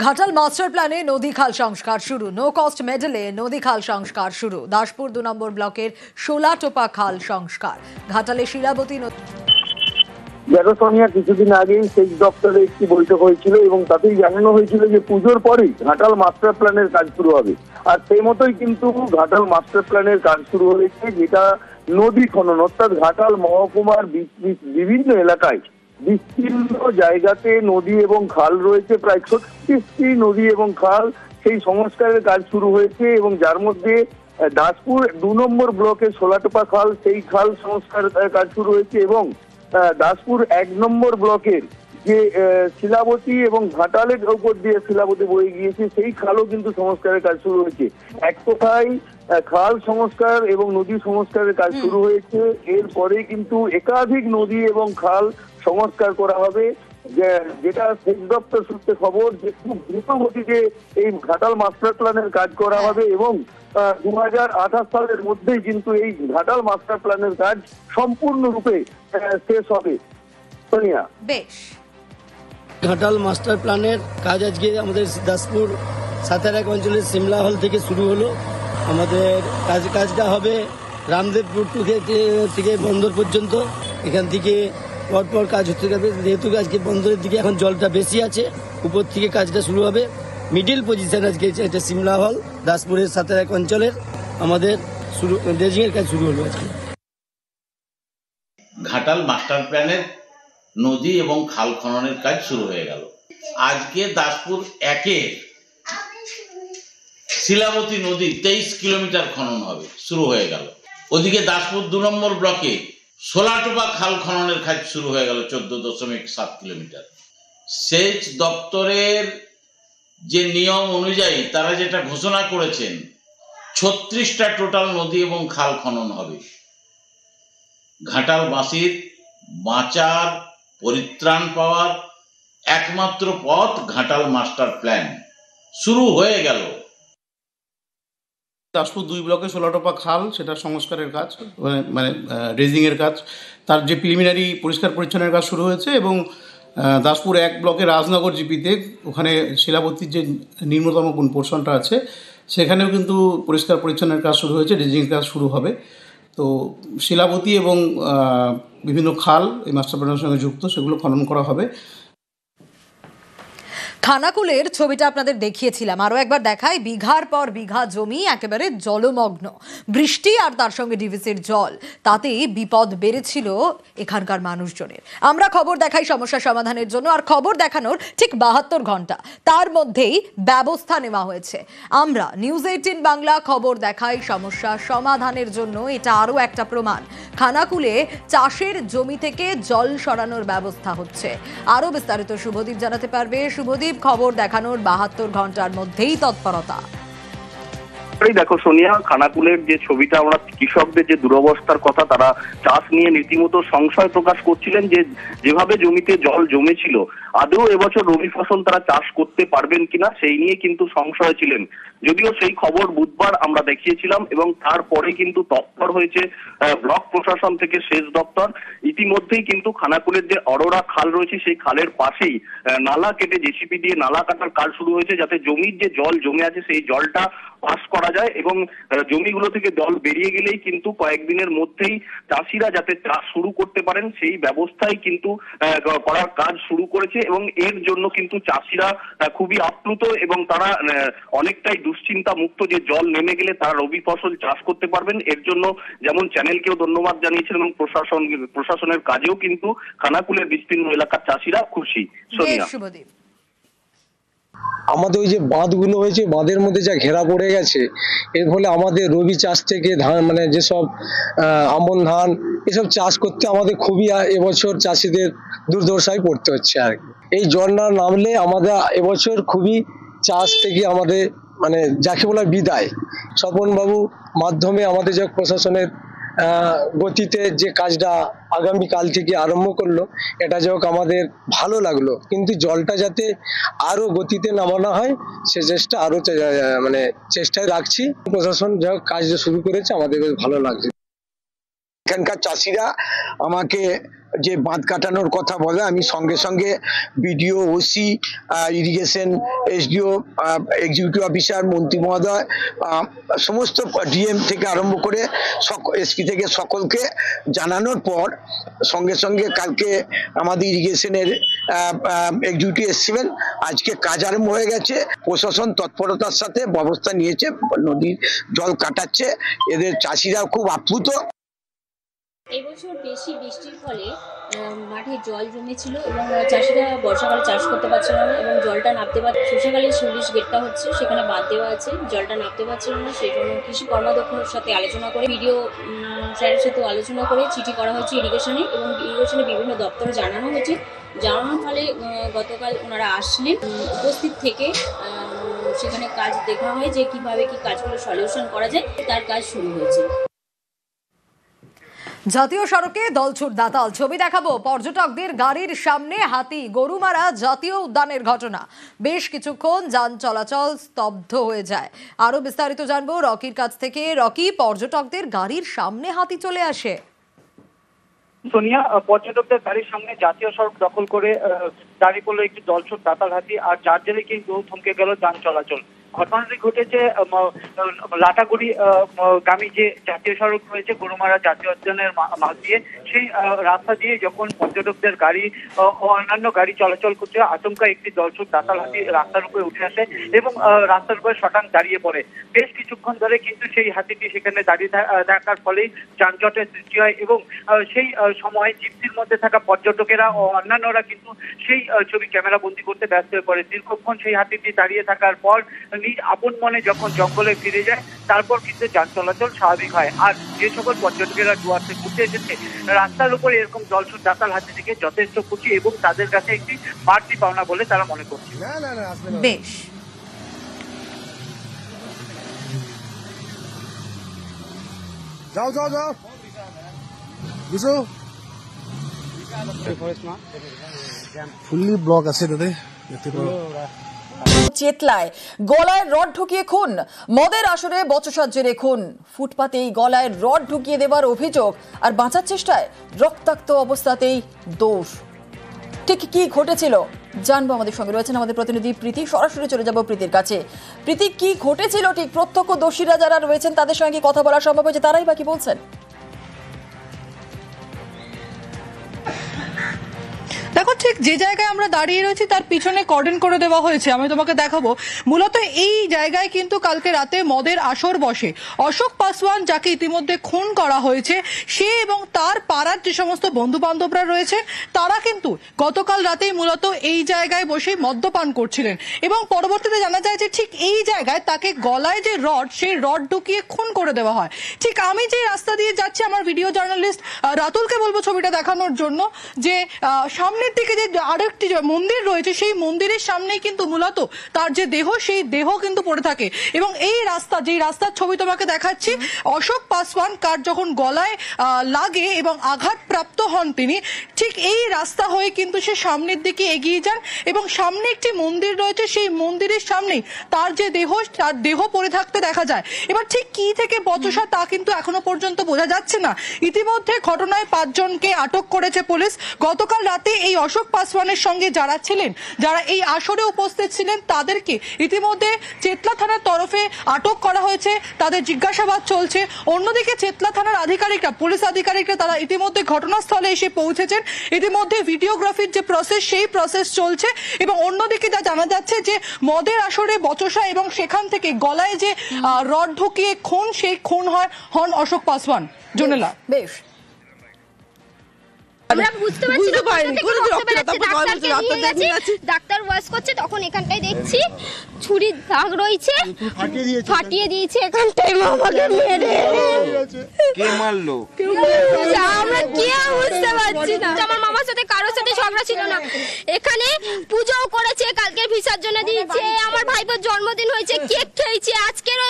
Ghatal master প্ল্যানে নদী খাল সংস্কার শুরু। নো কস্ট মেডেলে নদী খাল সংস্কার শুরু। দাসপুর 2 নম্বর ব্লকের শোলাটোপা খাল সংস্কার। ঘাটালে শিলাবতী সোনিয়া, কিছুদিন আগেই সেচ দপ্তরে একটি বৈঠক হয়েছিল এবং তাতেই জানানো হয়েছিল যে পুজোর পরেই ঘাটাল মাস্টার প্ল্যানের কাজ শুরু হবে। আর সেই মতোই কিন্তু ঘাটাল মাস্টার প্ল্যানের কাজ শুরু হয়েছে, যেটা নদী খনন, অর্থাৎ ঘাটাল মহকুমার বিভিন্ন এলাকায় বিস্তীর্ণ জায়গাতে নদী এবং খাল রয়েছে, প্রায় 36টি নদী এবং খাল। সেই সংস্কারের কাজ শুরু হয়েছে এবং যার মধ্যে দাসপুর 2 নম্বর ব্লকের শোলাটোপা খাল, সেই খাল সংস্কার কাজ শুরু হয়েছে এবং দাসপুর 1 নম্বর ব্লকের যে শিলাবতী এবং ঘাটালের উপর দিয়ে শিলাবতী বয়ে গিয়েছে, সেই খালও কিন্তু সংস্কারের কাজ শুরু হয়েছে। এক কথায় খাল সংস্কার এবং নদী সংস্কারের কাজ শুরু হয়েছে। এরপরে কিন্তু একাধিক নদী এবং খাল সংস্কার করা হবে, যেটা সেচ দপ্তর সূত্রে খবর যে খুব দ্রুত গতিতে এই ঘাটাল মাস্টার প্ল্যানের কাজ করা হবে এবং 2028 সালের মধ্যেই কিন্তু এই ঘাটাল মাস্টার প্ল্যানের কাজ সম্পূর্ণরূপে শেষ হবে। সোনিয়া, বেশ। ঘাটাল মাস্টার প্ল্যানের কাজ আজকে আমাদের দাসপুর 7 অঞ্চলের সিমলা হল থেকে শুরু হলো। আমাদের কাজটা হবে রামদেবপুর থেকে বন্দর পর্যন্ত। এখান থেকে পরপর কাজ হতে যাবে, যেহেতু আজকে বন্দরের দিকে এখন জলটা বেশি আছে, উপর থেকে কাজটা শুরু হবে। মিডিল পজিশন আজকে এটা সিমলা হল দাসপুরের 7 অঞ্চলের আমাদের ড্রেজিং এর কাজ শুরু হলো আজকে। ঘাটাল মাস্টার প্ল্যানের নদী এবং খাল খননের কাজ শুরু হয়ে গেল। আজকে দাসপুর 1-এর শিলাবতী নদী 23 কিলোমিটার খনন হবে, শুরু হয়ে গেল। ওদিকে দাসপুর 2 নম্বর ব্লকে শোলাটোপা খাল খননের কাজ শুরু হয়ে গেল 14.7 কিলোমিটার। সেচ দপ্তরের যে নিয়ম অনুযায়ী তারা যেটা ঘোষণা করেছেন, 36টা টোটাল নদী এবং খাল খনন হবে। ঘাটালবাসীর বাঁচার, পরিত্রাণ পাওয়ার একমাত্র পথ ঘাটাল মাস্টার প্ল্যান শুরু হয়ে গেল। দাসপুর 2 ব্লকে শোলাটোপা খাল, সেটা সংস্কারের কাজ, মানে ড্রেজিংয়ের কাজ, তার যে প্রিলিমিনারি পরিষ্কার পরিচ্ছন্নের কাজ শুরু হয়েছে এবং দাসপুর 1 ব্লকের রাজনগর জিপিতে ওখানে শিলাবতীর যে নিম্নতম কোন পোর্শনটা আছে সেখানেও কিন্তু পরিষ্কার পরিচ্ছন্নের কাজ শুরু হয়েছে, ড্রেজিংয়ের কাজ শুরু হবে। তো শিলাবতী এবং বিভিন্ন খাল এই মাস্টার প্ল্যানের সঙ্গে যুক্ত, সেগুলো খনন করা হবে। খানাকুলের ছবিটা আপনাদের দেখিয়েছিলাম, আরো একবার দেখায়। বিঘার পর বিঘা জমি একেবারে জলমগ্ন। বৃষ্টি আর তার সঙ্গে ডিভিসির জল, তাতে বিপদ বেড়েছিল এখানকার মানুষজনের। আমরা খবর দেখাই সমস্যা সমাধানের জন্য, আর খবর দেখানোর ঠিক 72 ঘন্টা তার মধ্যেই ব্যবস্থা নেওয়া হয়েছে। আমরা নিউজ 18 বাংলা খবর দেখাই সমস্যা সমাধানের জন্য। এটা আরো একটা প্রমাণ। খানাকুলে চাষের জমি থেকে জল সরানোর ব্যবস্থা হচ্ছে। আরো বিস্তারিত শুভদীপ জানাতে পারবে। শুভদীপ, খবর দেখানোর 72 ঘন্টার মধ্যেই তৎপরতা। দেখো সোনিয়া, খানাকুলের যে ছবিটা, আমরা কৃষকদের যে দুরবস্থার কথা, তারা চাষ নিয়ে রীতিমতো সংশয় প্রকাশ করছিলেন যে যেভাবে জমিতে জল জমেছিল, আদৌ এবছর রবি ফসল তারা চাষ করতে পারবেন কিনা সেই নিয়ে কিন্তু সংশয় ছিলেন। যদিও সেই খবর বুধবার আমরা দেখিয়েছিলাম এবং তারপরে কিন্তু তৎপর হয়েছে ব্লক প্রশাসন থেকে সেচ দপ্তর। ইতিমধ্যেই কিন্তু খানাকুলের যে অরোরা খাল রয়েছে সেই খালের পাশেই নালা কেটে জেসিপি দিয়ে নালা কাটার কাজ শুরু হয়েছে, যাতে জমির যে জল জমে আছে সেই জলটা পাস করা যায় এবং জমিগুলো থেকে জল বেরিয়ে গেলেই কিন্তু কয়েকদিনের মধ্যেই চাষিরা যাতে চাষ শুরু করতে পারেন সেই ব্যবস্থাই কিন্তু করার কাজ শুরু করেছে এবং এর জন্য কিন্তু চাষিরা খুবই আপ্লুত এবং তারা অনেকটাই দুশ্চিন্তা মুক্ত যে জল নেমে গেলে তারা রবি ফসল চাষ করতে পারবেন। এর জন্য যেমন চ্যানেলকেও ধন্যবাদ জানিয়েছেন এবং প্রশাসনের কাজেও কিন্তু খানাকুলের বিস্তীর্ণ এলাকার চাষিরা খুশি। সোনিয়া, আমাদের ওই যে বাঁধগুলো হয়েছে, বাঁধের মধ্যে যা ঘেরা পড়ে গেছে, এর ফলে আমাদের রবি চাষ থেকে ধান, মানে যেসব আমন ধান এসব চাষ করতে আমাদের খুবই এবছর চাষিদের দুর্দশায় পড়তে হচ্ছে আর কি। এই জল না নামলে আমাদের এবছর খুবই চাষ থেকে আমাদের মানে যাকে বলা বিদায়। স্বপনবাবু মাধ্যমে আমাদের যে প্রশাসনের গতিতে যে কাজটা আগামী কাল থেকে আরম্ভ করলো, এটা যাক আমাদের ভালো লাগলো, কিন্তু জলটা যাতে আরো গতিতে নামানো হয় সে চেষ্টা আরো মানে চেষ্টায় রাখছি। প্রশাসন যাক কাজটা শুরু করেছে, আমাদের বেশ ভালো লাগছে। এখানকার চাষিরা আমাকে যে বাঁধ কাটানোর কথা বলে, আমি সঙ্গে সঙ্গে BDO, OC, irrigation, SDO, executive officer, মন্ত্রী মহোদয়, সমস্ত ডিএম থেকে আরম্ভ করে এসপি থেকে সকলকে জানানোর পর সঙ্গে সঙ্গে কালকে আমাদের ইরিগেশনের এক্সিকিউটিভ এসছিলেন। আজকে কাজ আরম্ভ হয়ে গেছে, প্রশাসন তৎপরতার সাথে ব্যবস্থা নিয়েছে, নদীর জল কাটাচ্ছে। এদের চাষিরাও খুব আপ্লুত। এবছর বেশি বৃষ্টির ফলে মাঠে জল জমেছিল এবং চাষিরা বর্ষাকালে চাষ করতে পারছিল না এবং জলটা নামতে শস্যকালে সুলিশ গেটটা হচ্ছে, সেখানে বাঁধ দেওয়া আছে, জলটা নামতে পারছিল না। সেই জন্য কৃষি কর্মাধ্যক্ষের সাথে আলোচনা করে, ভিডিও স্যারের সাথে আলোচনা করে চিঠি করা হয়েছে ইরিগেশনে এবং ইরিগেশনে বিভিন্ন দপ্তরে জানানো হয়েছে। জানানোর ফলে গতকাল ওনারা আসলেন, উপস্থিত থেকে সেখানে কাজ দেখা হয় যে কিভাবে কি কাজগুলো সলিউশন করা যায়, তার কাজ শুরু হয়েছে। জাতীয় সড়কে দলছুট দাতাল, ছবি দেখাবো। পর্যটকদের গাড়ির সামনে হাতি, গরুমারা জাতীয় উদ্যানের ঘটনা। বেশ কিছুক্ষণ যান চলাচল স্তব্ধ হয়ে যায়। আরো বিস্তারিত জানবো রকির কাছ থেকে। রকি, পর্যটকদের গাড়ির সামনে হাতি চলে আসে। সোনিয়া, পর্যটকদের গাড়ির সামনে জাতীয় সড়ক দখল করে দাঁড়িয়ে পড়লো একটি দলছুট দাতাল হাতি, আর যার জেরে কিন্তু থমকে গেল যান চলাচল। ঘটনাটি ঘটেছে লাটাগুড়ি গামী যে জাতীয় সড়ক রয়েছে গরুমারা জাতীয় উদ্যানের মাঝ দিয়ে, সেই রাস্তা দিয়ে যখন পর্যটকদের গাড়ি ও অন্যান্য গাড়ি চলাচল করতে আচমকা একটি দলছুট দাতাল হাতি রাস্তার উপরে উঠে আসে এবং রাস্তার উপরে শটাং দাঁড়িয়ে পড়ে। বেশ কিছুক্ষণ ধরে কিন্তু সেই হাতিটি সেখানে দাঁড়িয়ে থাকার ফলেই যানজটের সৃষ্টি হয় এবং সেই সময় জিপসির মধ্যে থাকা পর্যটকেরা ও অন্যান্যরা কিন্তু সেই ছবি ক্যামেরা বন্দি করতে ব্যস্ত হয়ে পড়ে। দীর্ঘক্ষণ সেই হাতিটি দাঁড়িয়ে থাকার পর নিজ আপন মনে যখন জঙ্গলে ফিরে যায়, তারপর কিন্তু যান চলাচল স্বাভাবিক হয়। আর যে সকল পর্যটকেরা ডুয়ার্সে ঘুরতে এসেছে, রাস্তার উপরে এরকম দলছুট দাতাল হাতি থেকে যথেষ্ট খুশি এবং তাদের কাছে একটি বাড়তি পাওনা বলে তারা মনে করছে। বেশ, যাও যাও যাও বুঝো, ফুললি ব্লক আছে তাতে দেখতে পারো। চেতলায় গলায় রড ঢুকিয়ে খুন, মদের আসরে বচসার জেরে খুন, ফুটপাতেই গলায় রড ঢুকিয়ে দেবার অভিযোগ আর বাঁচার চেষ্টায় রক্তাক্ত অবস্থাতেই দৌড়। ঠিক কি ঘটেছিল জানবো, আমাদের সঙ্গে রয়েছেন আমাদের প্রতিনিধি প্রীতি। সরাসরি চলে যাব প্রীতির কাছে। প্রীতি, কি ঘটেছিল ঠিক? প্রত্যক্ষদর্শীরা যারা রয়েছেন তাদের সঙ্গে কথা বলা সম্ভব হয়েছে, তারাই বাকি বলছেন। দেখো, ঠিক যে জায়গায় আমরা দাঁড়িয়ে রয়েছি তার পিছনে কর্ডন করে দেওয়া হয়েছে। আমি তোমাকে দেখাবো, মূলত এই জায়গায় কিন্তু কালকে রাতে মদের আসর বসে। অশোক পাসওয়ান, যাকে ইতিমধ্যে খুন করা হয়েছে, সে এবং তার পাড়ার যে সমস্ত বন্ধু বান্ধবরা রয়েছে তারা কিন্তু গতকাল রাতেই মূলত এই জায়গায় বসে মদ্যপান করছিলেন এবং পরবর্তীতে জানা যায় যে ঠিক এই জায়গায় তাকে গলায় যে রড, সেই রড ঢুকিয়ে খুন করে দেওয়া হয়। ঠিক আমি যে রাস্তা দিয়ে যাচ্ছি, আমার ভিডিও জার্নালিস্ট রাতুলকে বলবো ছবিটা দেখানোর জন্য, যে সামনে দিকে যে আরেকটি মন্দির রয়েছে, সেই মন্দিরের সামনেই কিন্তু মূলত তার যে দেহ, সেই দেহ কিন্তু পড়ে থাকে এবং এই রাস্তা, যেই রাস্তার ছবি তোমাকে দেখাচ্ছি, অশোক পাসওয়ান কার যখন গলায় লাগে এবং আঘাত প্রাপ্ত হন তিনি, ঠিক এই রাস্তা হয়ে কিন্তু সে সামনের দিকে এগিয়ে যান এবং সামনে একটি মন্দির রয়েছে, সেই মন্দিরের সামনেই তার যে দেহ, তার দেহ পড়ে থাকতে দেখা যায়। এবার ঠিক কি থেকে বচসা তা কিন্তু এখনো পর্যন্ত বোঝা যাচ্ছে না। ইতিমধ্যে ঘটনায় 5 জনকে আটক করেছে পুলিশ। গতকাল রাতে এই অশোক পাসওয়ানের সঙ্গে যারা ছিলেন, যারা এই আসরে উপস্থিত ছিলেন, তাদেরকে ইতিমধ্যে চেতলা থানার তরফে আটক করা হয়েছে, তাদের জিজ্ঞাসাবাদ চলছে। অন্যদিকে চেতলা থানার আধিকারিকরা, পুলিশ আধিকারিকরা, তারা ইতিমধ্যে ঘটনাস্থলে এসে পৌঁছেছেন। ইতিমধ্যে ভিডিওগ্রাফির যে প্রসেস, সেই প্রসেস চলছে এবং অন্যদিকে যা জানা যাচ্ছে যে মদের আসরে বচসা এবং সেখান থেকে গলায় যে রড ঢুকিয়ে খুন, সেই খুন হন অশোক পাসওয়ান। জোনেলা, বেশ, আমরা বুঝতে পারছি না, ডাক্তার ওয়াশ করছে, তখন এখানটায় দেখছি ছুরির দাগ রয়েছে, ফাটিয়ে দিয়েছে এখানটায়। আমাকে মেরে কে মারলো আমরা কেউ বুঝতে পারছি না। আমার মামার সাথে কারোর সাথে ঝগড়া ছিল না, এখানে পুজোও করেছে, কালকের বিসর্জন দিয়েছে, আমার ভাইপোর জন্মদিন হয়েছে, কেক খেয়েছে, আজকেরও